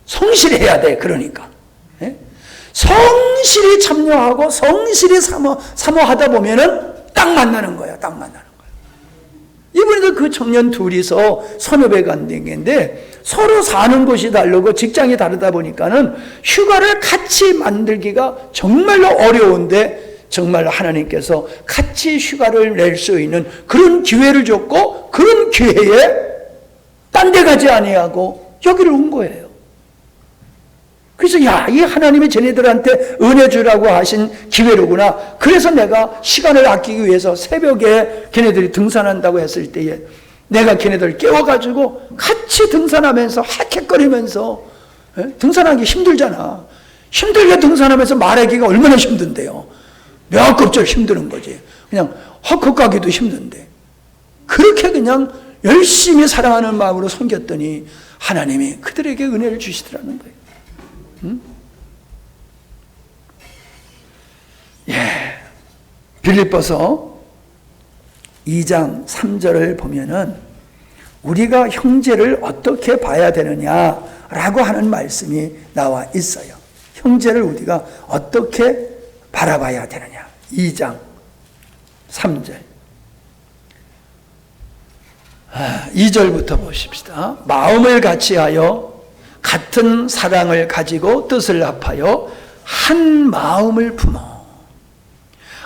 성실해야 돼. 그러니까 성실히 참여하고 성실히 사모하다 보면은 딱 만나는 거야. 이번에도 그 청년 둘이서 선후배가 안 된 게인데, 서로 사는 곳이 다르고 직장이 다르다 보니까는 휴가를 같이 만들기가 정말로 어려운데, 정말 하나님께서 같이 휴가를 낼 수 있는 그런 기회를 줬고, 그런 기회에 딴 데 가지 아니하고 여기를 온 거예요. 그래서 이 하나님이 쟤네들한테 은혜 주라고 하신 기회로구나. 그래서 내가 시간을 아끼기 위해서 새벽에 걔네들이 등산한다고 했을 때에 내가 걔네들 깨워가지고 같이 등산하면서 헥헥거리면서, 등산하기 힘들잖아. 힘들게 등산하면서 말하기가 얼마나 힘든데요. 몇 급절 힘드는 거지. 그냥 헉헉 가기도 힘든데. 그렇게 그냥 열심히 사랑하는 마음으로 섬겼더니 하나님이 그들에게 은혜를 주시더라는 거예요. 예. 빌립보서 2장 3절을 보면은 우리가 형제를 어떻게 봐야 되느냐라고 하는 말씀이 나와 있어요. 형제를 우리가 어떻게 바라봐야 되느냐. 2장 3절. 2절부터 보십시다. 마음을 같이하여 같은 사랑을 가지고 뜻을 합하여 한 마음을 품어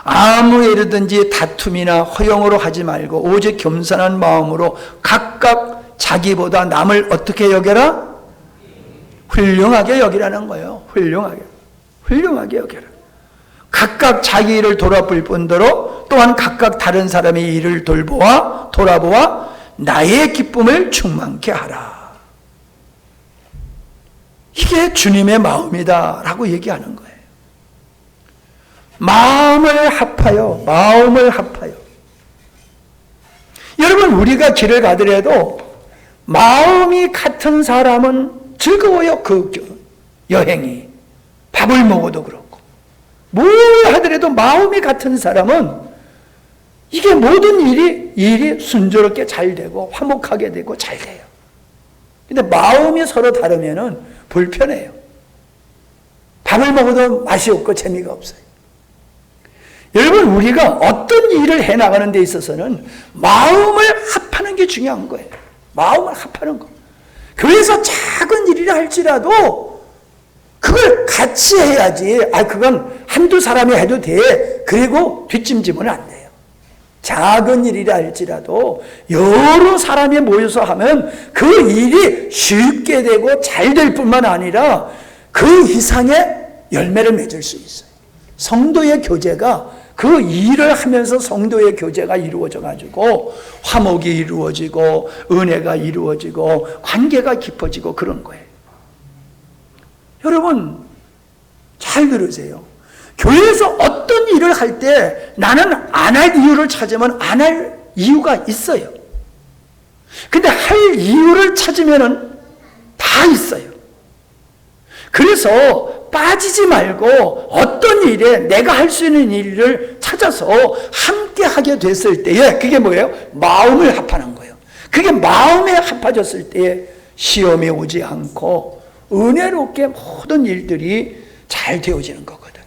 아무 일이든지 다툼이나 허용으로 하지 말고 오직 겸손한 마음으로 각각 자기보다 남을 어떻게 여겨라? 훌륭하게 여기라는 거예요. 훌륭하게 여겨라. 각각 자기 일을 돌아볼 뿐더러 또한 각각 다른 사람의 일을 돌아보아 나의 기쁨을 충만케 하라. 이게 주님의 마음이다 라고 얘기하는 거예요. 마음을 합하여. 여러분, 우리가 길을 가더라도 마음이 같은 사람은 즐거워요. 그 여행이. 밥을 먹어도 그렇고 뭘 하더라도 마음이 같은 사람은 이게 모든 일이 순조롭게 잘 되고 화목하게 되고 잘 돼요. 근데 마음이 서로 다르면은 불편해요. 밥을 먹어도 맛이 없고 재미가 없어요. 여러분, 우리가 어떤 일을 해나가는 데 있어서는 마음을 합하는 게 중요한 거예요. 마음을 합하는 거. 교회에서 작은 일이라 할지라도 그걸 같이 해야지. 그건 한두 사람이 해도 돼. 그리고 뒷짐지면 안 돼요. 작은 일이라 할지라도 여러 사람이 모여서 하면 그 일이 쉽게 되고 잘 될 뿐만 아니라 그 이상의 열매를 맺을 수 있어요. 성도의 교제가 그 일을 하면서 성도의 교제가 이루어져 가지고 화목이 이루어지고 은혜가 이루어지고 관계가 깊어지고 그런 거예요. 여러분 잘 들으세요. 교회에서 어떤 일을 할 때 나는 안 할 이유를 찾으면 안 할 이유가 있어요. 근데 할 이유를 찾으면은 다 있어요. 그래서 빠지지 말고 어떤 일에 내가 할 수 있는 일을 찾아서 함께 하게 됐을 때에 그게 뭐예요? 마음을 합하는 거예요. 그게 마음에 합해졌을 때에 시험이 오지 않고 은혜롭게 모든 일들이 잘 되어지는 거거든요.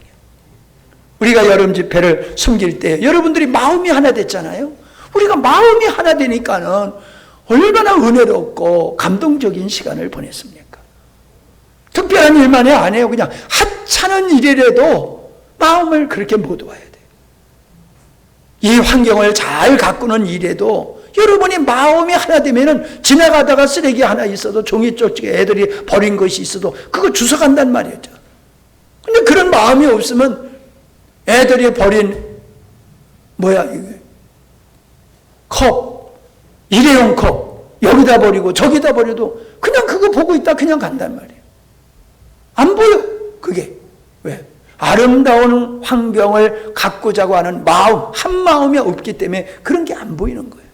우리가 여름 집회를 섬길 때 여러분들이 마음이 하나 됐잖아요. 우리가 마음이 하나 되니까는 얼마나 은혜롭고 감동적인 시간을 보냈습니까? 특별한 일만 안 해요. 그냥 하찮은 일이라도 마음을 그렇게 모두어야 돼요. 이 환경을 잘 가꾸는 일에도 여러분이 마음이 하나 되면은 지나가다가 쓰레기 하나 있어도 종이 쪽에 애들이 버린 것이 있어도 그거 주워간단 말이죠. 근데 그런 마음이 없으면 애들이 버린 이게 컵, 일회용 컵 여기다 버리고 저기다 버려도 그냥 그거 보고 있다 그냥 간단 말이에요. 안 보여. 그게 왜? 아름다운 환경을 가꾸자고 하는 마음, 한 마음이 없기 때문에 그런 게 안 보이는 거예요.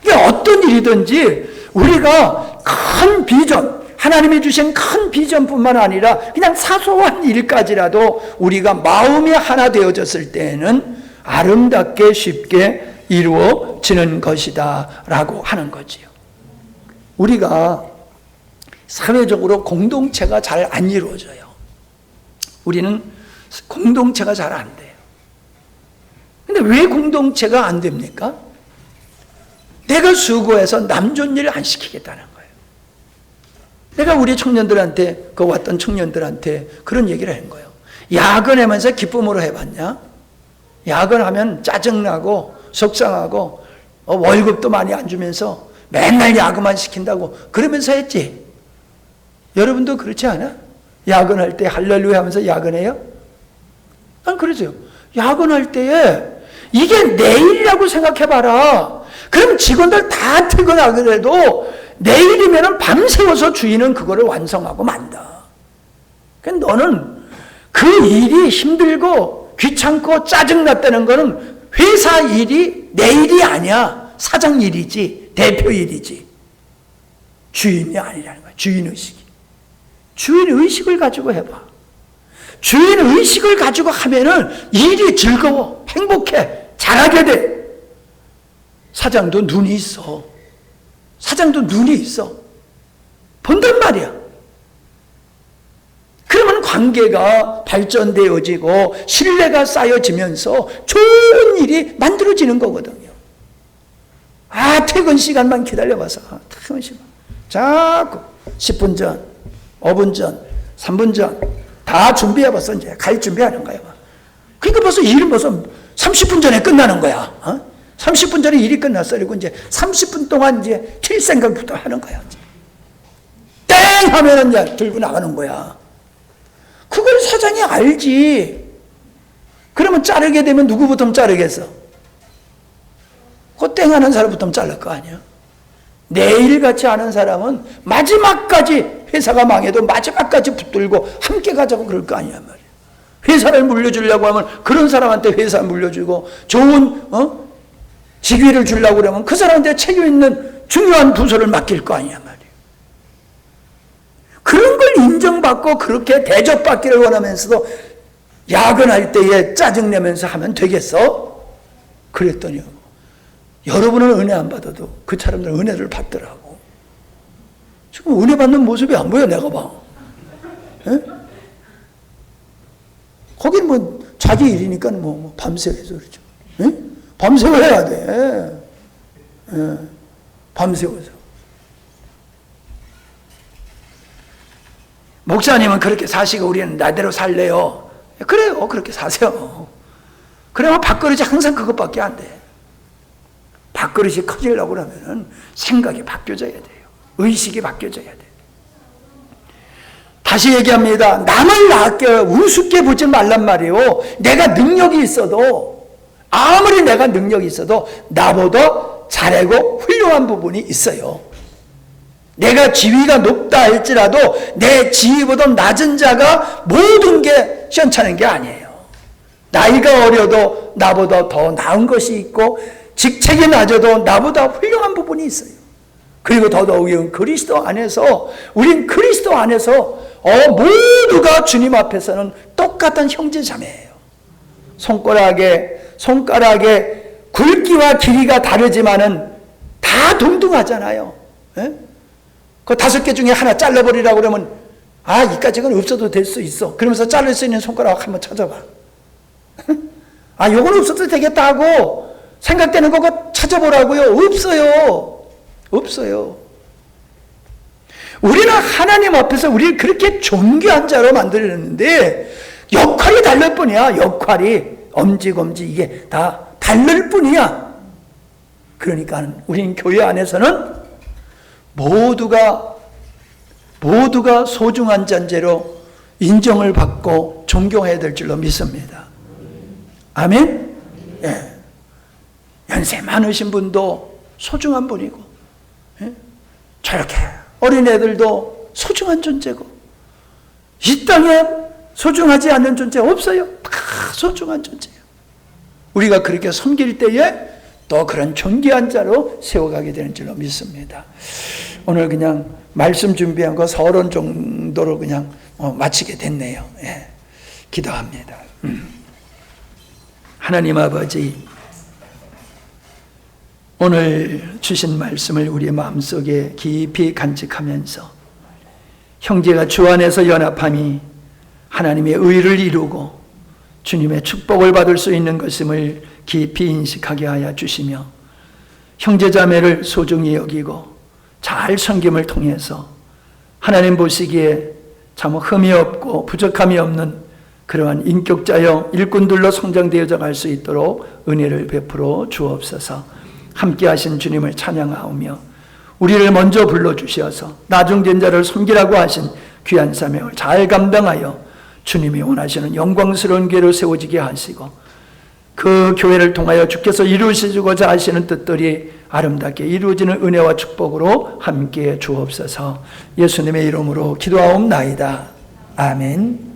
이게 어떤 일이든지 우리가 큰 비전, 하나님이 주신 큰 비전뿐만 아니라 그냥 사소한 일까지라도 우리가 마음이 하나 되어졌을 때에는 아름답게 쉽게 이루어지는 것이다 라고 하는 거지요. 우리가 사회적으로 공동체가 잘 안 이루어져요. 우리는 공동체가 잘 안 돼요. 근데 왜 공동체가 안 됩니까? 내가 수고해서 남 좋은 일을 안 시키겠다는 거예요. 내가 우리 청년들한테, 그 왔던 청년들한테 그런 얘기를 한 거예요. 야근하면서 기쁨으로 해봤냐? 야근하면 짜증나고 속상하고 월급도 많이 안 주면서 맨날 야근만 시킨다고 그러면서 했지. 여러분도 그렇지 않아? 야근할 때 할렐루야 하면서 야근해요? 난 그러세요. 야근할 때에 이게 내일이라고 생각해봐라. 그럼 직원들 다 퇴근하더라도 내일이면 밤새워서 주인은 그거를 완성하고 만다. 그러니까 너는 그 일이 힘들고 귀찮고 짜증났다는 거는 회사 일이 내 일이 아니야. 사장 일이지, 대표 일이지. 주인이 아니라는 거야. 주인의식이. 주인의식을 가지고 해봐. 주인의식을 가지고 하면은 일이 즐거워, 행복해, 잘하게 돼. 사장도 눈이 있어. 사장도 눈이 있어. 본단 말이야. 그러면 관계가 발전되어지고 신뢰가 쌓여지면서 좋은 일이 만들어지는 거거든요. 퇴근 시간만 기다려봐서. 퇴근 시간. 자꾸 10분 전, 5분 전, 3분 전 다 준비해봤어. 이제 갈 준비하는 거야. 그러니까 벌써 일은 벌써 30분 전에 끝나는 거야. 30분 전에 일이 끝났어. 그리고 이제 30분 동안 이제 칠 생각부터 하는 거야. 땡! 하면은 이제 들고 나가는 거야. 그걸 사장이 알지. 그러면 자르게 되면 누구부터 자르겠어? 그 땡하는 사람부터 자를 거 아니야. 내일같이 하는 사람은 마지막까지 회사가 망해도 마지막까지 붙들고 함께 가자고 그럴 거 아니야 말이야. 회사를 물려주려고 하면 그런 사람한테 회사 물려주고 좋은 직위를 주려고 그러면 그 사람한테 책임 있는 중요한 부서를 맡길 거 아니야 말이야. 그런 걸 인정받고 그렇게 대접받기를 원하면서도 야근할 때에 짜증내면서 하면 되겠어? 그랬더니 여러분은 은혜 안 받아도 그 사람들은 은혜를 받더라고. 지금 은혜 받는 모습이 안 보여 내가 봐. 에? 거긴 뭐 자기 일이니까 뭐 밤새워서 그러죠. 에? 밤새워야 돼. 에? 밤새워서. 목사님은 그렇게 사시고 우리는 나대로 살래요. 그래요. 그렇게 사세요. 그러면 밥그릇이 항상 그것밖에 안 돼. 밥그릇이 커지려고 그러면 생각이 바뀌어져야 돼요. 의식이 바뀌어져야 돼요. 다시 얘기합니다. 남을 낮게 우습게 보지 말란 말이에요. 내가 능력이 있어도 아무리 내가 능력이 있어도 나보다 잘하고 훌륭한 부분이 있어요. 내가 지위가 높다 할지라도 내 지위보다 낮은 자가 모든 게 시원찮은 게 아니에요. 나이가 어려도 나보다 더 나은 것이 있고 직책이 낮아도 나보다 훌륭한 부분이 있어요. 그리고 더더욱이 그리스도 안에서 우린 그리스도 안에서 모두가 주님 앞에서는 똑같은 형제자매예요. 손가락의 굵기와 길이가 다르지만은 다 동등하잖아요. 에? 그 5개 중에 하나 잘라버리라고 그러면 이까지는 없어도 될 수 있어. 그러면서 자를 수 있는 손가락 한번 찾아봐. 요건 없어도 되겠다 하고 생각되는 거 찾아보라고요. 없어요. 우리는 하나님 앞에서 우리를 그렇게 존귀한 자로 만들었는데 역할이 다를 뿐이야. 역할이 엄지검지 이게 다 다를 뿐이야. 그러니까 우리는 교회 안에서는 모두가 소중한 존재로 인정을 받고 존경해야 될 줄로 믿습니다. 아멘? 예. 연세 많으신 분도 소중한 분이고, 예? 저렇게 어린애들도 소중한 존재고, 이 땅에 소중하지 않는 존재 없어요. 다 소중한 존재예요. 우리가 그렇게 섬길 때에 또 그런 존귀한 자로 세워가게 되는 줄로 믿습니다. 오늘 그냥 말씀 준비한 거 서론 정도로 그냥 마치게 됐네요. 예. 기도합니다. 하나님 아버지, 오늘 주신 말씀을 우리의 마음속에 깊이 간직하면서 형제가 주 안에서 연합함이 하나님의 의를 이루고 주님의 축복을 받을 수 있는 것임을 깊이 인식하게 하여 주시며 형제자매를 소중히 여기고 잘 섬김을 통해서 하나님 보시기에 참 흠이 없고 부족함이 없는 그러한 인격자여 일꾼들로 성장되어져 갈 수 있도록 은혜를 베풀어 주옵소서. 함께 하신 주님을 찬양하오며 우리를 먼저 불러주셔서 나중된 자를 섬기라고 하신 귀한 사명을 잘 감당하여 주님이 원하시는 영광스러운 교회로 세워지게 하시고 그 교회를 통하여 주께서 이루시고자 하시는 뜻들이 아름답게 이루어지는 은혜와 축복으로 함께 주옵소서. 예수님의 이름으로 기도하옵나이다. 아멘.